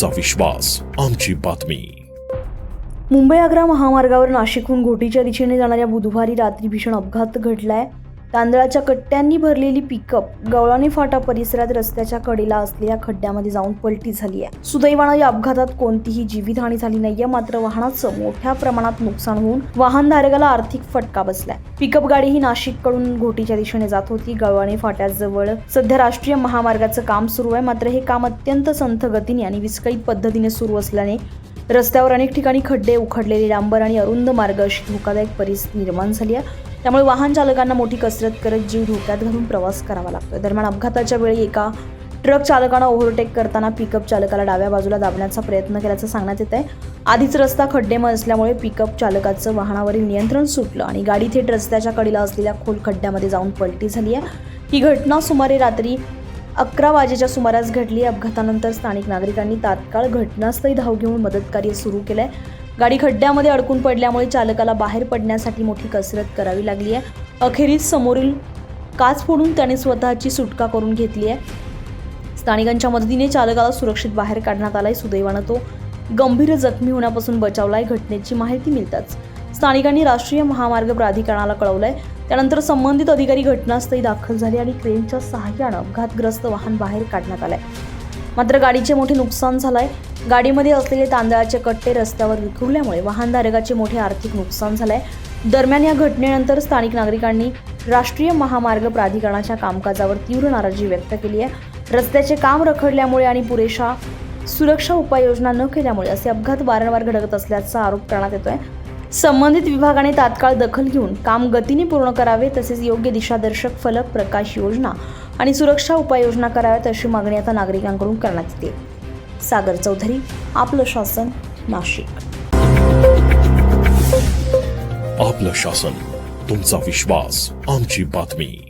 तुमचा विश्वास, आमची बातमी. मुंबई आग्रा महामार्गावर नाशिकहून घोटीच्या दिशेने जाणाऱ्या बुधवारी रात्री भीषण अपघात घडलाय. तांदळाच्या कट्ट्यांनी भरलेली पिकअप गवळणी फाटा परिसरात रस्त्याच्या कडेला असलेल्या खड्ड्यामध्ये जाऊन पलटी झाली आहे. सुदैवानं या अपघातात कोणतीही जीवितहानी झाली नाहीये, मात्र वाहनाचं मोठ्या प्रमाणात नुकसान होऊन वाहनधारकाला आर्थिक फटका बसलाय. पिकअप गाडी ही नाशिककडून घोटीच्या दिशेने जात होती. गवळणी फाट्याजवळ सध्या राष्ट्रीय महामार्गाचं काम सुरू आहे, मात्र हे काम अत्यंत संथ गतीने आणि विस्कळीत पद्धतीने सुरू असल्याने रस्त्यावर अनेक ठिकाणी खड्डे, उखडलेले डांबर आणि अरुंद मार्ग अशी धोकादायक परिस्थिती निर्माण झाली आहे. त्यामुळे वाहन चालकांना मोठी कसरत करत जीव धोक्यात घालून प्रवास करावा लागतोय. दरम्यान अपघाताच्या वेळी एका ट्रक चालकानं ओव्हरटेक करताना पिकअप चालकाला डाव्या बाजूला दाबण्याचा प्रयत्न केल्याचं सांगण्यात येत आहे. आधीच रस्ता खड्डेमय असल्यामुळे पिकअप चालकाचं वाहनावरील नियंत्रण सुटलं आणि गाडी थेट रस्त्याच्या कडेला असलेल्या खोल खड्ड्यामध्ये जाऊन पलटी झाली आहे. ही घटना सुमारे रात्री 11 वाजेच्या सुमारास घडली. अपघातानंतर स्थानिक नागरिकांनी तात्काळ घटनास्थळी धाव घेऊन मदत कार्य सुरू केलंय. गाडी खड्ड्यामध्ये अडकून पडल्यामुळे चालकाला बाहेर पडण्यासाठी मोठी कसरत करावी लागली आहे. अखेरीस समोरील काच फोडून त्याने स्वतःची सुटका करून घेतली आहे. स्थानिकांच्या मदतीने चालकाला सुरक्षित बाहेर काढण्यात आलाय. सुदैवानं तो गंभीर जखमी होण्यापासून बचावलाय. घटनेची माहिती मिळताच स्थानिकांनी राष्ट्रीय महामार्ग प्राधिकरणाला कळवलंय. त्यानंतर संबंधित अधिकारी घटनास्थळी दाखल झाले आणि क्रेनच्या सहाय्यानं अपघातग्रस्त वाहन बाहेर काढण्यात आलंय. मात्र गाडीचे मोठे नुकसान झालंय. गाडीमध्ये असलेले तांदळाचे कट्टे रस्त्यावर विखुरल्यामुळे वाहनधारकाचे मोठे आर्थिक नुकसान झालंय. दरम्यान या घटनेनंतर स्थानिक नागरिकांनी राष्ट्रीय महामार्ग प्राधिकरणाच्या कामकाजावर तीव्र नाराजी व्यक्त केली आहे. रस्त्याचे काम रखडल्यामुळे आणि पुरेशा सुरक्षा उपाययोजना न केल्यामुळे असे अपघात वारंवार घडत असल्याचा आरोप करण्यात येतोय. संबंधित विभागाने तात्काळ दखल घेऊन काम गतीने पूर्ण करावे, तसेच योग्य दिशादर्शक फलक, प्रकाश योजना आणि सुरक्षा उपाययोजना कराव्यात अशी मागणी आता नागरिकांकडून करण्यात येते. सागर चौधरी, आपलं शासन, नाशिक. आपलं शासन, तुमचा विश्वास, आमची बातमी.